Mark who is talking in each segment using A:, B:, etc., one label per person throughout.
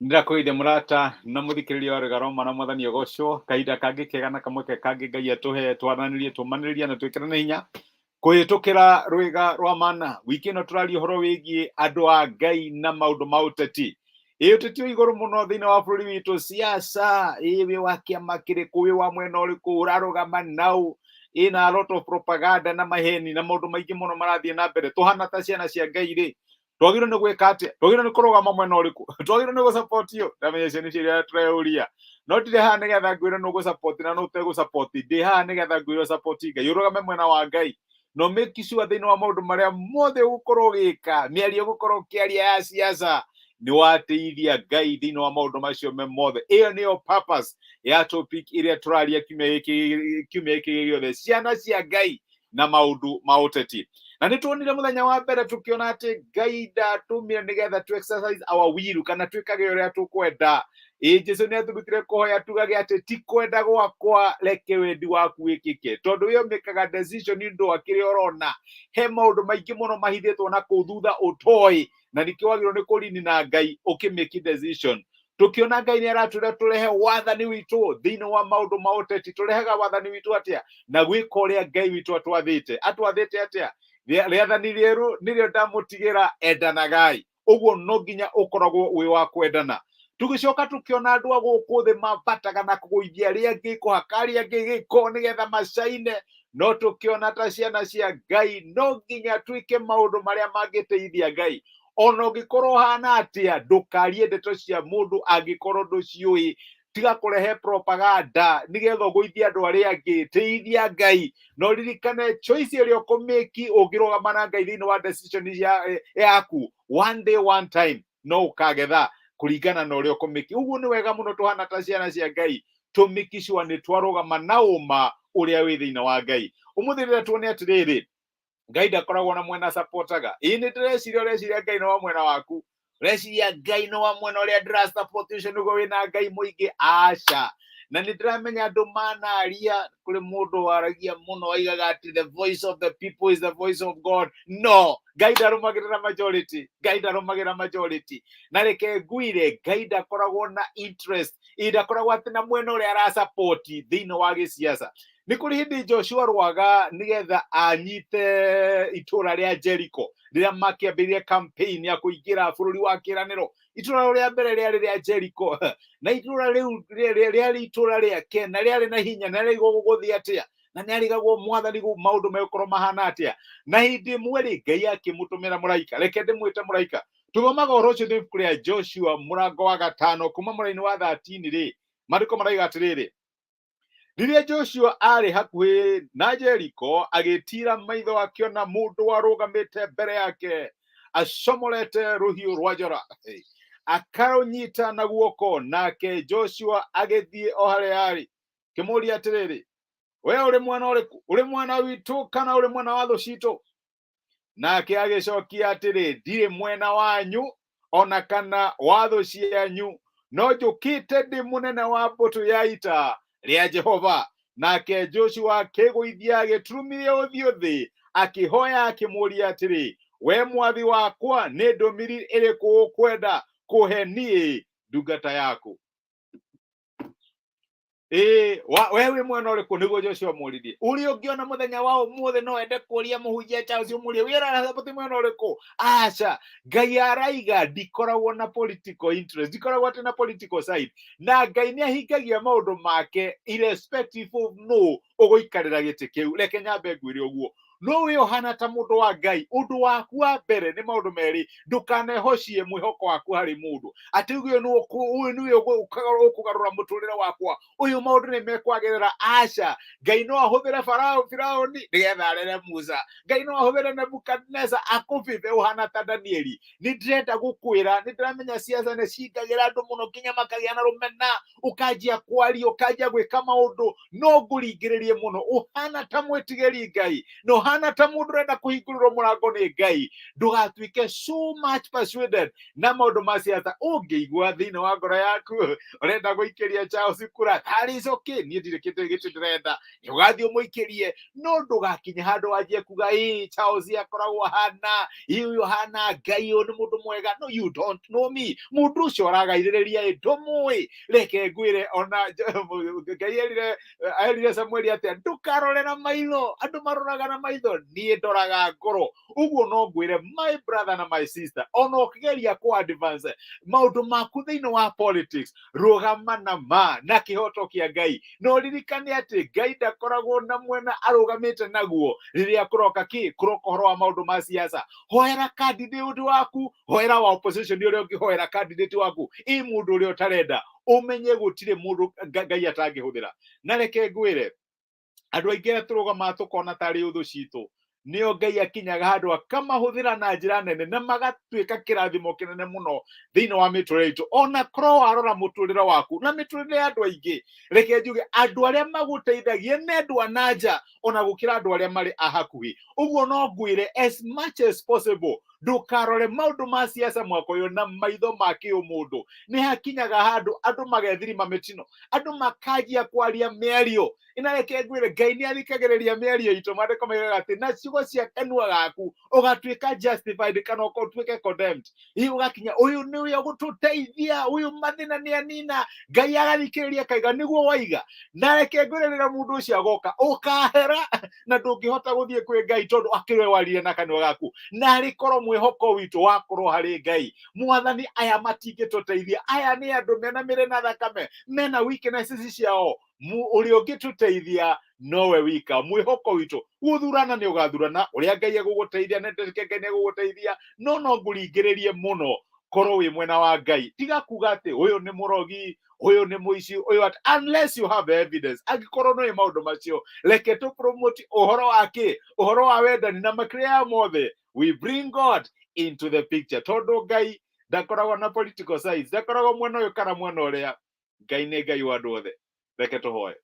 A: Ndirakwĩire mũrata na mũthikĩrĩria wa Rũgaro na mwathani ũgocwo kahinda kangĩ kega na kamwe kangĩ Ngai atũhe twaranĩrie tũmanĩrĩria na twĩkĩrane hinya kũhĩtũkĩra rwĩga rwa mana. Wiki ĩno tũraria ũhoro wĩgiĩ andũ a Ngai na maũndũ ma ũteti. Ũteti wĩ igũrũ mũno thĩinĩ wa bũrũri witũ, siasa wĩ wa kĩama kĩrĩkũ, wĩ wa mwena ũrĩkũ, ũrarũgama naũ, ĩna a lot of propaganda na maheni na maũndũ maingĩ mũno marathiĩ na mbere. Tũhana ta ciana cia Ngai rĩ, twagĩrĩirwo nĩ gwĩka atĩa? Twagĩrĩirwo nĩ kũrũgama mwena ũrĩkũ? Twagĩrĩirwo nĩ gũsupport yo? Ndamenya icio nĩ ciũria tũreyũria. No ndirĩ haha nĩgetha ngwĩre nĩ ũgũsupport na nĩ ũtegũsupport. Ndĩ haha nĩgetha ngwĩre support Ngai, ũrũgame mwena wa Ngai. No make sure thĩinĩ wa maũndũ marĩa mothe ũgũkorwo ũgĩka, mĩario ũgũkorwo ũkĩaria ya siasa, nĩ wateithia Ngai thĩinĩ wa maũndũ macio me mothe. Ĩyo nĩyo purpose ya topic ĩrĩa tũraria kiumia gĩkĩ gĩothe, ciana cia Ngai na maũndũ ma ũteti. Na nĩ tuonire mũthenya wa mbere tũkĩona atĩ Ngai ndatũmire nĩgetha tu exercise our will, kana twĩkage ũrĩa tũkwenda. Jesũ nĩ atũrutire kũhoya tugage atĩ ti kwenda gwakwa, reke wendi waku wĩkĩke. Tondũ wĩyo mĩkaga decision nĩ ũndũ wa kĩrĩa ũrona, he maũndũ maingĩ mũno mahithĩtwo na kũu thutha ũtoĩ, na nĩkĩo wagĩrĩirwo nĩ kũrini na Ngai ũkĩmake decision. Tũkĩona Ngai nĩ aratwĩra tũrehe wathani witũ thĩinĩ wa maũndũ ma ũteti. Tũrehaga wathani witũ atĩa? Na gwĩka ũrĩa Ngai witũ atwathĩte. Atwathĩte atĩa? Rĩathani rĩerũ nĩrĩo ndamũtigĩra, endanagai. Ũguo no nginya ũkoragwo wĩ wa kwendana. Tũgĩcoka tũkĩona andũ a gũkũ thĩ mabataga na kũgũithia arĩa angĩ, kũhaka arĩa angĩ gĩko nĩgetha macaine. No tũkĩona ta ciana cia Ngai no nginya twĩke maũndũ marĩa mangĩteithia Ngai. Ona ũngĩkorwo hana atĩa, ndũkarie ndeto cia mũndũ angĩkorwo ndũciũĩ. Tiga kũrehe propaganda nĩgetha ũgũithie andũ arĩa angĩ. Teithia Ngai. No ririkane choice ĩrĩa ũkũmĩki ũngĩrũgama na Ngai thĩinĩ wa decision yaku, one day one time no ũkagetha kũringana na ũrĩa ũkũmĩki. Ũguo nĩ wega mũno tũhana ta ciana cia Ngai tũmĩki sure nĩ twarũgama na ũma ũrĩa wĩ thĩinĩ wa Ngai. Ũmũthĩ rĩrĩa tuone atĩrĩrĩ, Ngai ndakoragwo na mwena supportaga. Ĩĩ nĩ ndĩreciria ũreciria Ngai no wa mwena waku, ũreciria Ngai no wa mwena ũrĩa ndĩrasupport ũcio nĩguo wĩna Ngai mũingĩ. Aca. Na nĩ ndĩramenya andũ manaria, kũrĩ mũndũ waragia mũno oigaga atĩ the voice of the people is the voice of God. No, Ngai ndarũmagĩrĩra majority. Ngai ndarũmagĩrĩra majority. Na reke ngwire, Ngai ndakoragwo na interest, ndakoragwo atĩ na mwena ũrĩa arasupport thĩinĩ wa gĩsiasa. Nĩ kũrĩ hĩndĩ Joshua rwaga nĩgetha anyite itũũra rĩa Jericho rĩrĩa makĩambĩrĩria campaign ya kũingĩra bũrũri wa kĩĩranĩro. Itũũra rĩa mbere rĩarĩ rĩa Jericho, na itũũra rĩu rĩarĩ itũũra rĩake na rĩarĩ na hinya na rĩarĩgwo gũgũthiĩ atĩa, na nĩarigagwo mwathani maũndũ megũkorwo mahana atĩa. Na hĩndĩ ĩmwe rĩ, Ngai akĩmũtũmĩra mũraika. Reke ndĩmwĩte mũraika. Tũthomaga ũhoro ũcio nĩ ibuku rĩa Joshua mũrango wa 5 kuma mũraini wa 13 rĩ, maandĩko maraiga atĩrĩrĩ: rĩrĩa Joshua arĩ hakuhĩ na Jericho, agĩtira maitho akĩona mũndũ warũgamĩte mbere yake acomorete rũhiũ rwa njora, akarũnyita na guoko. Nake Joshua agĩthiĩ o harĩa arĩ, kĩmũria atĩrĩrĩ, we ũrĩ mwena ũrĩkũ? Ũrĩ mwena witũ kana ũrĩ mwena wa thũ citũ? Nake agĩcokia atĩrĩ, ndirĩ mwena wanyu ona kana wa thũ cianyu, no njũkĩte ndĩ mũnene wa mbũtũ ya ita rĩa Jehova. Nake Joshua akĩgũithia agĩturumithia ũthiũ thĩ, akĩhoya akĩmũria atĩrĩ, we mwathi wakwa, nĩ ndũmĩrĩri ĩrĩkũ ũkwenda kũhe niĩ ndungata yaku? We wĩ mwena ũrĩkũ? Nĩguo Joshua mũririe. Ũrĩa ũngĩona mũthenya wa ũmũthĩ no ende kũria mũhunjia Charles ũmũrie wĩ ũrasupport mwena ũrĩkũ? Aca. Ngai araiga ndikoragwo na political interest, ndikoragwo atĩ na political side. Na Ngai nĩ ahingagia maũndũ make irrespective of no ũgũikarĩra gĩtĩ kĩu. Reke nyambe ngwĩre ũguo. No wĩ ũhana ta mũndũ wa Ngai, ũndũ waku wa mbere nĩ maũndũ merĩ. Ndũkanehocie mwĩhoko waku harĩ mũndũ atĩ ũyũ nĩwe ũkũgarũra mũtũrĩre wakwa, ũyũ maũndũ nĩ mekwagĩrĩra. Aca. Ngai no ahũthĩre Firaũni nĩgetha arere Musa. Ngai no ahũthĩre Nebukadneza akũbithe ũhana ta Danieli. Nĩ ndĩrenda gũkwĩra, nĩ ndĩramenya siasa nĩ cingagĩra andũ mũno nginya makagĩa na rũmena, ũkanjia kwaria, ũkanjia gwĩka maũndũ. No ngũringĩrĩrie mũno, ũhana ta mwĩtigĩri Ngai, no hana ta mundu renda kuhingurwo murango ni Ngai ndugatuike so much persuaded na maundu ma ciaca ungiigua thiini wa ngoro yaku urenda guikiria Charles kura that is okay nie ndire kindu gitu ndirenda ni ugathii umuikirie no ndugakinye handu wanjie kuga Charles akoragwo hana uyu hana Ngai uyu ni mundu mwega no you don't know me mundu ucio aragaithiriria ndumui reke ngwire ona Ngai erire Samueli atia ndukarorera maitho andu maroraga na maitho nie ndoraga ngoro uguo no ngwire my brother na my sister ona ukigeria ku advance maundu maku thiini wa politics rugama na ma na kihoto kia Ngai no ririkane ati Ngai ndakoragwo na mwena arugamite naguo riria kuroka horo wa maundu ma ciaca hoera candidate waku hoera wa opposition uria ungihoera candidate waku mundu uria utarenda umenye gutire mundu Ngai atangihuthira na reke ngwire andu aingi turugama tukona tari uthu citu nio Ngai akinyaga handu akamahuthira na njira nene na magatuika kirathimo kinene muno thiini wa miturire itu ona korwo warora muturire waku na miturire ya andu aingi reke njuge andu aria maguteithagia ne andu ananja ona gukira andu aria mari ahakuhi uguo no ngwire as much as possible ndukarore maundu ma ciaca mwaka uyu na maitho ma kiumundu ni hakinyaga handu andu magethirima mitino andu makagia kwaria miario ina reke ngwire Ngai ni athikagiriria miario itu mandiko maigaga ati na ciugo cia kanua gaku ugatuika justified kana utuike condemned hi ugakinya uyu ni uyu gututeithia uyu mathina ni anina Ngai agathikiriria kaiga niguo waiga na reke ngwire rira mundu ucio agoka ukahera na ndungihota guthie kwi Ngai tondu akiriwe warire na kanua gaku na rikorwo mwihoko witu wakorwo hari Ngai mwathani aya matingituteithia aya ni andu mena mire na thakame mena weaknesses ciao uri ungituteithia nowe wika mwihoko witu guthurana ni ugathurana uria Ngai eguguteithia na ndeke Ngai eguguteithia no nguringiririe muno korwo wi mwena wa Ngai tiga kuga ati uyu ni murogi uyu ni muici uyu at unless you have evidence agikorwo no maundu macio reke tu promote uhoro wake uhoro wa wendani na makria mothe we bring God into the picture tondu Ngai ndakoragwo na political sides ndakoragwo mwena uyu kana mwena uria Ngai ni Ngai wa andu othe reke tuhoe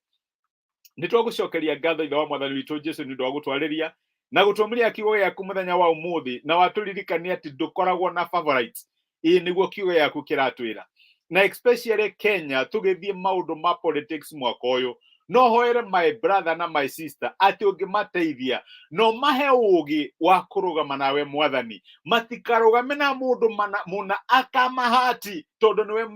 A: ni twagucokeria ngatho ithe wa mwathani witu Jesu ni ndu wa gutwariria na gutumiria kiugo giaku muthenya wa umuthi na waturirikania ati ndukoragwo na favorites niguo kiugo giaku kiratwira na especially Kenya tugithie maundu ma politics mwaka uyu no hoere my brother na my sister ati ungimateithia no mahe ugi wa kurugama nawe mwathani matikarugame na mundu muna akamahati tondu niwe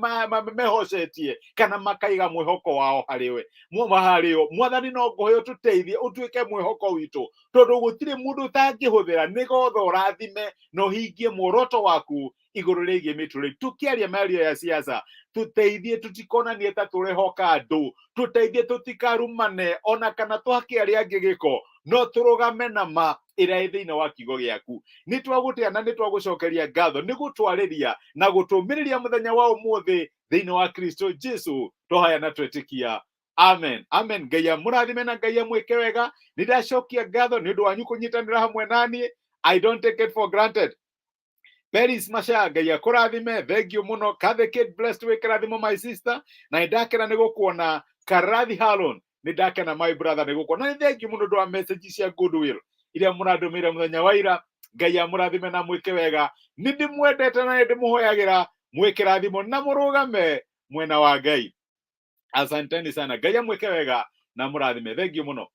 A: mehocetie kana makaiga mwihoko wao hariwe hario mwathani no nguhoyo tuteithie utuike mwihoko witu tondu gutire mundu tangihuthira nigotho urathime no hingie muoroto waku iguru rigie miturire tukiaria mario ya ciaca tuteithie tutikonanie ta turehoka andu tuteithie tutikarumane ona kana twakiaria angi giko no turugame na ma ira thiini wa kiugo giaku ni twagutia na ni twagucokeria ngatho ni gutwariria na gutumiriria muthenya wa umuthi thiini wa Kristo Jesu tohaya na twetikia amen amen Ngai amurathime na Ngai amwike wega ni ndacokia ngatho ni undu wanyu kunyitanira hamwe nani I don't take it for granted Peris Masha Ngai akurathime thank you muno Kathe Kid blessed we kirathimo my sister na ndakena ni gukuona Karathi Halon ni ndakena my brother ni gukuona thank you muno ndo message cia goodwill iria muradumira muthenya wa ira Ngai amurathime na mwike wega ni ndimwendete na ndimuhoyagira mwikirathimo na murugame mwena wa Ngai asanteni sana Ngai amwike wega na murathime thank you muno